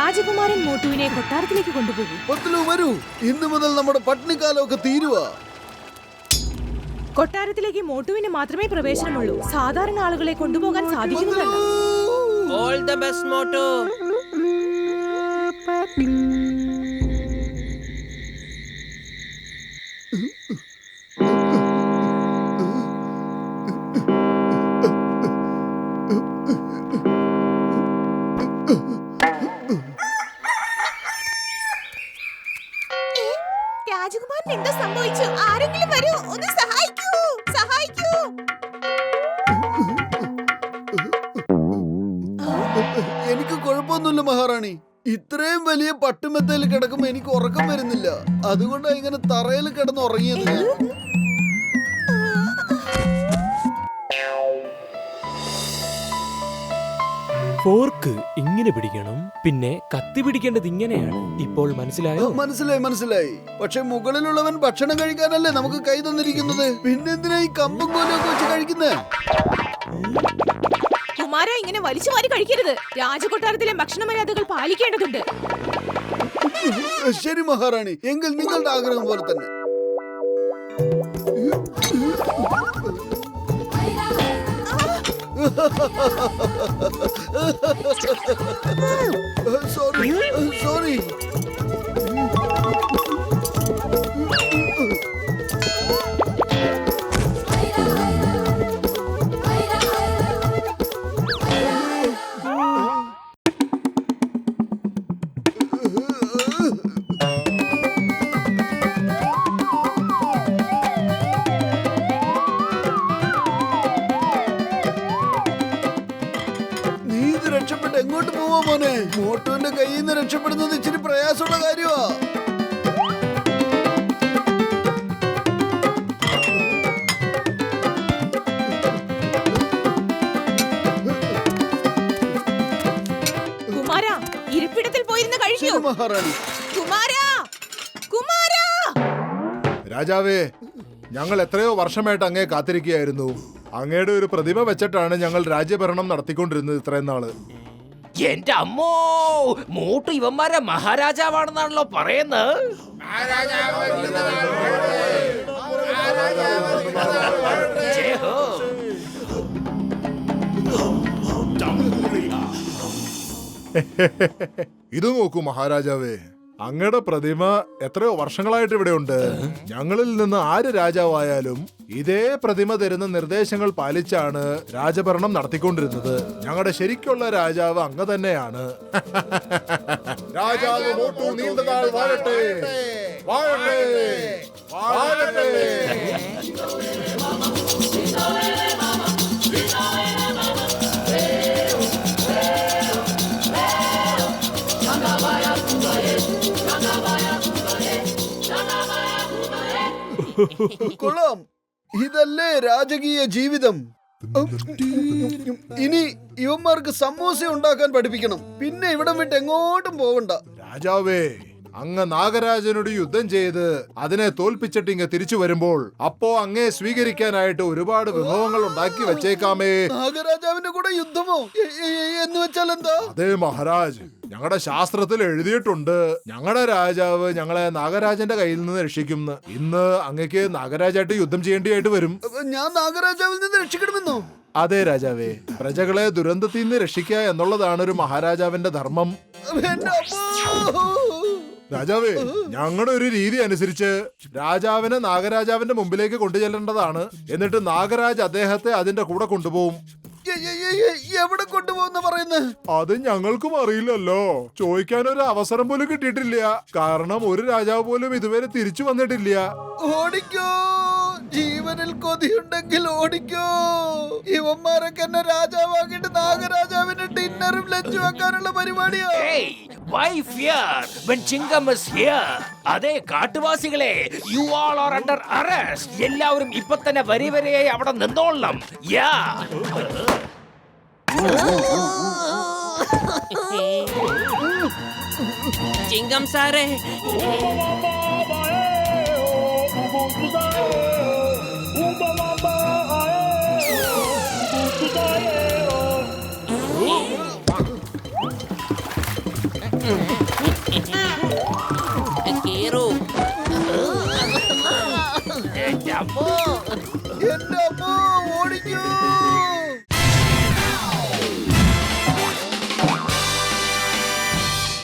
രാജകുമാരൻ മോട്ടുവിനെ കൊട്ടാരത്തിലേക്ക് കൊണ്ടുപോകും. വരൂ, ഇന്നു മുതൽ നമ്മുടെ പട്ടിണിക്കാലമൊക്കെ തീരുവാ. കൊട്ടാരത്തിലേക്ക് മോട്ടുവിന് മാത്രമേ പ്രവേശനമുള്ളൂ. സാധാരണ ആളുകളെ കൊണ്ടുപോകാൻ സാധിക്കുന്നതല്ല. All the best Motu. രാജകുമാരൻ എന്താ സംഭവിച്ചു? ആരെങ്കിലും വരൂ, ഒന്ന് സഹായിക്കൂ, സഹായിക്കൂ. എനിക്ക് കുഴപ്പമൊന്നുമില്ല മഹാറാണി. ഇത്രയും വലിയ പട്ടുമെത്തയിൽ കിടക്കുമ്പോ എനിക്ക് ഉറക്കം വരുന്നില്ല. അതുകൊണ്ടാ ഇങ്ങനെ തറയിൽ കിടന്ന് ഉറങ്ങിയത്. ഫോർക്ക് ഇങ്ങനെ പിടിക്കണം, പിന്നെ കത്തി പിടിക്കേണ്ടത് ഇങ്ങനെയാണ്. ഇപ്പോൾ മനസ്സിലായോ? മനസ്സിലായി. പക്ഷെ മുകളിലുള്ളവൻ ഭക്ഷണം കഴിക്കാനല്ലേ നമുക്ക് കൈ തന്നിരിക്കുന്നത്. പിന്നെന്തിനാ ഈ കമ്പും കോലൊക്കെ വെച്ച് കഴിക്കുന്നേ? കുമാര, ഇങ്ങനെ വലിച്ചു വാരി കഴിക്കരുത്. രാജകൊട്ടാരത്തിലെ ഭക്ഷണ മര്യാദകൾ പാലിക്കേണ്ടതുണ്ട്. ശരി മഹാറാണി, എങ്കിൽ നിങ്ങളുടെ ആഗ്രഹം പോലെ തന്നെ. സോറി. രക്ഷപ്പെട്ട് എങ്ങോട്ട് പോവാ മോനെ? മോട്ടുവിന്റെ കയ്യിൽ നിന്ന് രക്ഷപ്പെടുന്നത് ഇച്ചിരി പ്രയാസമുള്ള കാര്യമാ. കുമാര, ഇരിപ്പിടത്തിൽ പോയിരുന്ന് കഴിക്കൂ. മഹാറാണി. രാജാവേ, ഞങ്ങൾ എത്രയോ വർഷമായിട്ട് അങ്ങേ കാത്തിരിക്കുകയായിരുന്നു. അങ്ങയുടെ ഒരു പ്രതിമ വെച്ചിട്ടാണ് ഞങ്ങൾ രാജ്യഭരണം നടത്തിക്കൊണ്ടിരുന്നത് ഇത്രയും നാള്. എന്റെ അമ്മോ, മോട്ടു ഇവന്മാരെ മഹാരാജാവാണെന്നാണല്ലോ പറയുന്നത്. ഇത് നോക്കൂ മഹാരാജാവേ, അങ്ങയുടെ പ്രതിമ എത്രയോ വർഷങ്ങളായിട്ട് ഇവിടെ ഉണ്ട്. ഞങ്ങളിൽ നിന്ന് ആര് രാജാവായാലും ഇതേ പ്രതിമ തരുന്ന നിർദ്ദേശങ്ങൾ പാലിച്ചാണ് രാജഭരണം നടത്തിക്കൊണ്ടിരുന്നത്. ഞങ്ങളുടെ ശരിക്കുള്ള രാജാവ് അങ്ങ് തന്നെയാണ്. രാജാവ് മോട്ടു നീണ്ടതാൾ വാഴട്ടെ, വാഴട്ടെ, വാഴട്ടെ. കൊള്ളാം, ഇതല്ലേ രാജകീയ ജീവിതം. ഇനി ഇവന്മാർക്ക് സമൂസ ഉണ്ടാക്കാൻ പഠിപ്പിക്കണം. പിന്നെ ഇവിടം വിട്ട് എങ്ങോട്ടും പോവണ്ട. രാജാവേ, അങ്ങ് നാഗരാജനോട് യുദ്ധം ചെയ്ത് അതിനെ തോൽപ്പിച്ചിട്ട് ഇങ്ങ് തിരിച്ചു വരുമ്പോൾ അപ്പോ അങ്ങേ സ്വീകരിക്കാനായിട്ട് ഒരുപാട് വിഭവങ്ങൾ ഉണ്ടാക്കി വെച്ചേക്കാമേ. നാഗരാജാവിന്റെ കൂടെ യുദ്ധമോ എന്ന് വെച്ചാൽ എന്താ? അതെ മഹാരാജ്, ഞങ്ങളുടെ ശാസ്ത്രത്തിൽ എഴുതിയിട്ടുണ്ട്, ഞങ്ങളുടെ രാജാവ് ഞങ്ങളെ നാഗരാജന്റെ കയ്യിൽ നിന്ന് രക്ഷിക്കും. ഇന്ന് അങ്ങക്ക് നാഗരാജായിട്ട് യുദ്ധം ചെയ്യേണ്ടിയായിട്ട് വരും. ഞാൻ നാഗരാജാവിൽ നിന്ന് രക്ഷിക്കണമെന്നോ? അതെ രാജാവേ, പ്രജകളെ ദുരന്തത്തിൽ നിന്ന് രക്ഷിക്കുക എന്നുള്ളതാണ് ഒരു മഹാരാജാവിന്റെ ധർമ്മം. രാജാവേ, ഞങ്ങളുടെ ഒരു രീതി അനുസരിച്ച് രാജാവിനെ നാഗരാജാവിന്റെ മുമ്പിലേക്ക് കൊണ്ടുചെല്ലേണ്ടതാണ്. എന്നിട്ട് നാഗരാജ് അദ്ദേഹത്തെ അതിന്റെ കൂടെ കൊണ്ടുപോകും. എവിടെ കൊണ്ടുപോകുന്ന പറയുന്നത്? അത് ഞങ്ങൾക്കും അറിയില്ലല്ലോ. ചോദിക്കാൻ ഒരു അവസരം പോലും കിട്ടിയിട്ടില്ല. കാരണം ഒരു രാജാവ് പോലും ഇതുവരെ തിരിച്ചു വന്നിട്ടില്ല. ഓടിക്കോ, ജീവനിൽ കൊതിയുണ്ടെങ്കിൽ ഓടിക്കോ. ഇവന്മാരൊക്കെ എന്നെ രാജാവാക്കിട്ട് നാഗരാജാവിന് ഡിന്നറും ലഞ്ചും ആക്കാനുള്ള പരിപാടിയാ. Why fear when Chingam is here? അതേ കാട്ടുവാസികളെ, you all are under arrest. എല്ലാവരും ഇപ്പൊ തന്നെ വരിവരിയായി അവിടെ നിന്നോളണം. ചിങ്കം സാറേ, കേറൂ. എന്റെ അമ്മോ. എന്റെ അമ്മ ഓടിക്കൂ